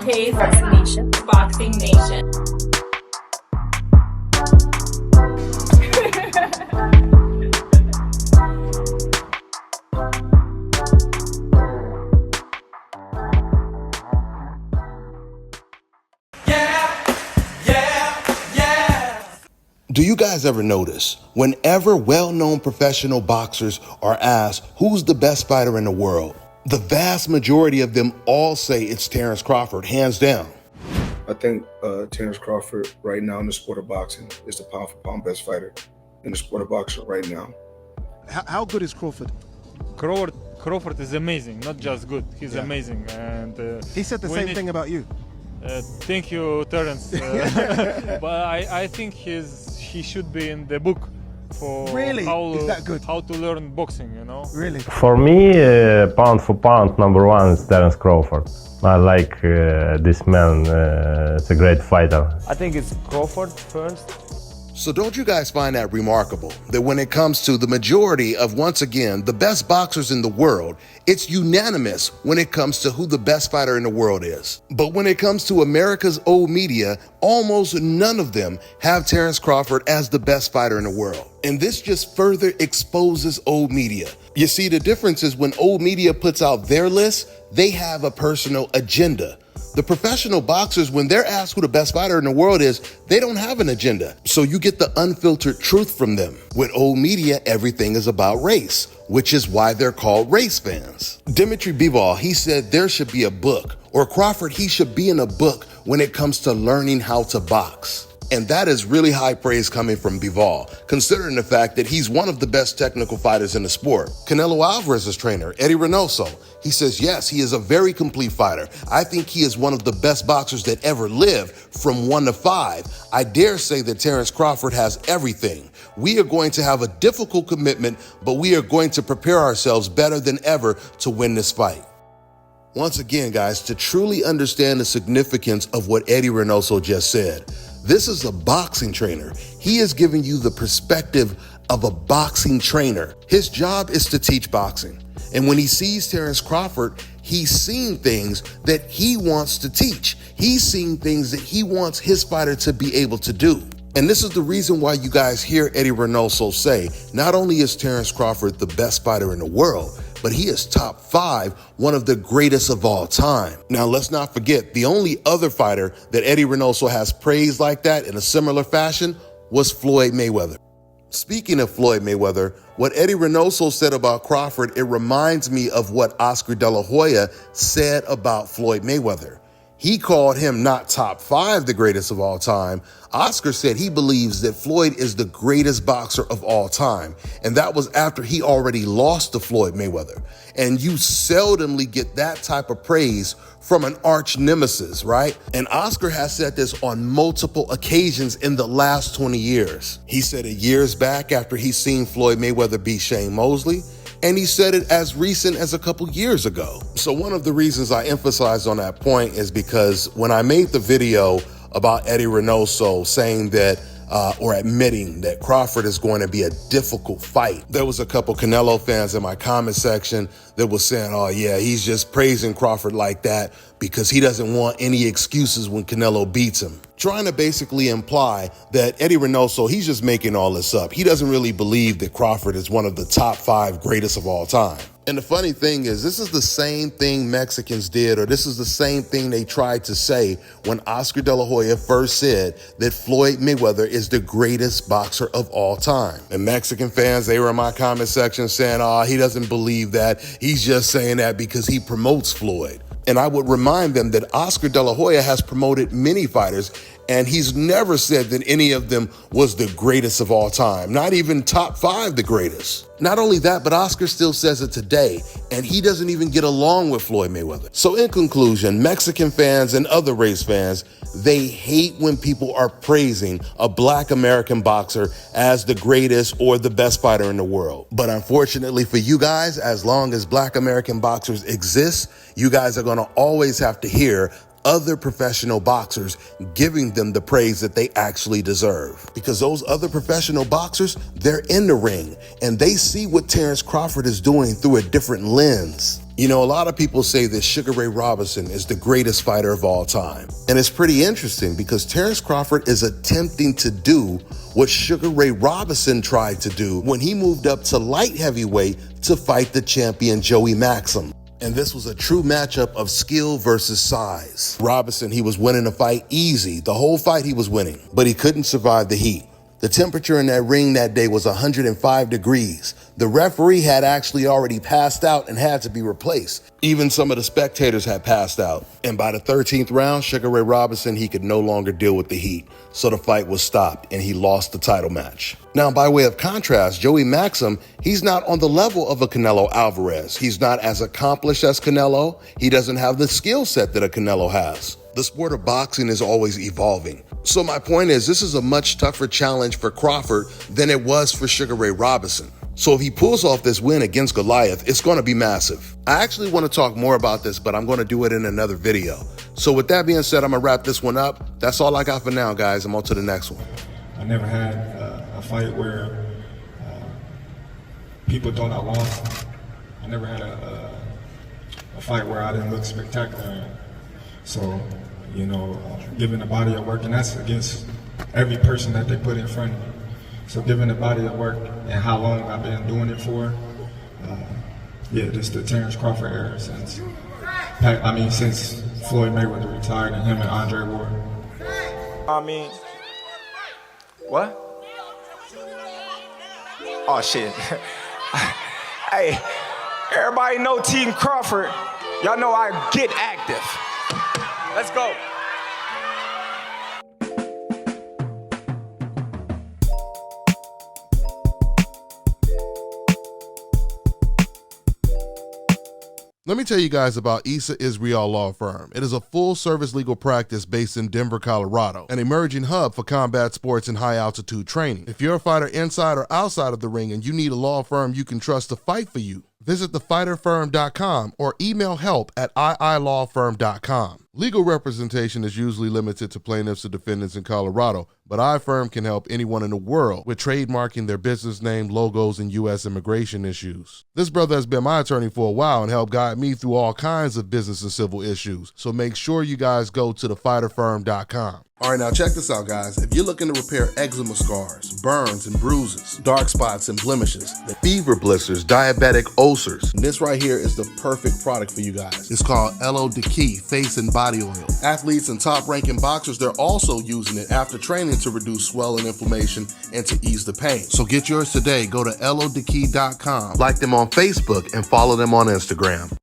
Pays Boxing Nation. Boxing Nation. Do you guys ever notice, whenever well-known professional boxers are asked who's the best fighter in the world, the vast majority of them all say it's Terence Crawford, hands down. I think Terence Crawford right now in the sport of boxing is the pound-for-pound best fighter in the sport of boxing right now. How good is Crawford? Crawford is amazing, not just good. He's amazing, and he said the same thing about you. Thank you, Terence. But I think he should be in the book for Really? Is that good? How to learn boxing, you know? Really? For me, pound for pound, number one is Terence Crawford. I like this man. It's a great fighter. I think it's Crawford first. So don't you guys find that remarkable, that when it comes to the majority of, once again, the best boxers in the world, it's unanimous when it comes to who the best fighter in the world is. But when it comes to America's old media, almost none of them have Terence Crawford as the best fighter in the world. And this just further exposes old media. You see, the difference is when old media puts out their list, they have a personal agenda. The professional boxers, when they're asked who the best fighter in the world is, they don't have an agenda. So you get the unfiltered truth from them. With old media, everything is about race, which is why they're called race fans. Dimitri Bivol, he said there should be a book, or Crawford, he should be in a book when it comes to learning how to box. And that is really high praise coming from Bivol, considering the fact that he's one of the best technical fighters in the sport. Canelo Alvarez's trainer, Eddie Reynoso, he says, yes, he is a very complete fighter. I think he is one of the best boxers that ever lived from 1 to 5. I dare say that Terence Crawford has everything. We are going to have a difficult commitment, but we are going to prepare ourselves better than ever to win this fight. Once again, guys, to truly understand the significance of what Eddie Reynoso just said, this is a boxing trainer. He is giving you the perspective of a boxing trainer. His job is to teach boxing. And when he sees Terence Crawford, he's seeing things that he wants to teach. He's seeing things that he wants his fighter to be able to do. And this is the reason why you guys hear Eddie Reynoso say, not only is Terence Crawford the best fighter in the world, but he is top 5, one of the greatest of all time. Now, let's not forget, the only other fighter that Eddie Reynoso has praised like that in a similar fashion was Floyd Mayweather. Speaking of Floyd Mayweather, what Eddie Reynoso said about Crawford, it reminds me of what Oscar De La Hoya said about Floyd Mayweather. He called him not top 5, the greatest of all time. Oscar said he believes that Floyd is the greatest boxer of all time. And that was after he already lost to Floyd Mayweather. And you seldomly get that type of praise from an arch nemesis, right? And Oscar has said this on multiple occasions in the last 20 years. He said it years back after he seen Floyd Mayweather beat Shane Mosley. And he said it as recent as a couple years ago. So one of the reasons I emphasized on that point is because when I made the video about Eddie Reynoso saying that, or admitting that Crawford is going to be a difficult fight, there was a couple Canelo fans in my comment section that was saying, oh yeah, he's just praising Crawford like that because he doesn't want any excuses when Canelo beats him. Trying to basically imply that Eddie Reynoso, he's just making all this up. He doesn't really believe that Crawford is one of the top 5 greatest of all time. And the funny thing is, this is the same thing Mexicans did, or this is the same thing they tried to say when Oscar De La Hoya first said that Floyd Mayweather is the greatest boxer of all time. And Mexican fans, they were in my comment section saying, oh, he doesn't believe that. He's just saying that because he promotes Floyd. And I would remind them that Oscar De La Hoya has promoted many fighters, and he's never said that any of them was the greatest of all time, not even top 5 the greatest. Not only that, but Oscar still says it today, and he doesn't even get along with Floyd Mayweather. So in conclusion, Mexican fans and other race fans, they hate when people are praising a Black American boxer as the greatest or the best fighter in the world. But unfortunately for you guys, as long as Black American boxers exist, you guys are going to always have to hear other professional boxers giving them the praise that they actually deserve. Because those other professional boxers, they're in the ring and they see what Terence Crawford is doing through a different lens. You know, a lot of people say that Sugar Ray Robinson is the greatest fighter of all time. And it's pretty interesting because Terence Crawford is attempting to do what Sugar Ray Robinson tried to do when he moved up to light heavyweight to fight the champion Joey Maxim. And this was a true matchup of skill versus size. Robinson, he was winning the fight easy. The whole fight he was winning, but he couldn't survive the heat. The temperature in that ring that day was 105 degrees. The referee had actually already passed out and had to be replaced. Even some of the spectators had passed out. And by the 13th round, Sugar Ray Robinson, he could no longer deal with the heat. So the fight was stopped and he lost the title match. Now, by way of contrast, Joey Maxim, he's not on the level of a Canelo Alvarez. He's not as accomplished as Canelo. He doesn't have the skill set that a Canelo has. The sport of boxing is always evolving. So my point is, this is a much tougher challenge for Crawford than it was for Sugar Ray Robinson. So if he pulls off this win against Goliath, it's going to be massive. I actually want to talk more about this, but I'm going to do it in another video. So with that being said, I'm going to wrap this one up. That's all I got for now, guys. I'm on to the next one. I never had a fight where people thought I lost. I never had a fight where I didn't look spectacular. So, you know, giving the body of work, and that's against every person that they put in front of me. So giving the body of work and how long I've been doing it for, yeah, this the Terence Crawford era since Floyd Mayweather retired and him and Andre Ward. I mean, what? Oh shit. Hey, everybody know Team Crawford. Y'all know I get active. Let's go. Let me tell you guys about Issa Israel Law Firm. It is a full-service legal practice based in Denver, Colorado, an emerging hub for combat sports and high-altitude training. If you're a fighter inside or outside of the ring and you need a law firm you can trust to fight for you, visit thefighterfirm.com or email help@iilawfirm.com. Legal representation is usually limited to plaintiffs or defendants in Colorado, but iFirm can help anyone in the world with trademarking their business name, logos, and U.S. immigration issues. This brother has been my attorney for a while and helped guide me through all kinds of business and civil issues, so make sure you guys go to thefighterfirm.com. All right, now check this out, guys. If you're looking to repair eczema scars, burns and bruises, dark spots and blemishes, fever blisters, diabetic ulcers, this right here is the perfect product for you guys. It's called LO Deki Face and Body Oil. Athletes and top-ranking boxers, they're also using it after training to reduce swelling, inflammation, and to ease the pain. So get yours today. Go to lodeki.com, like them on Facebook, and follow them on Instagram.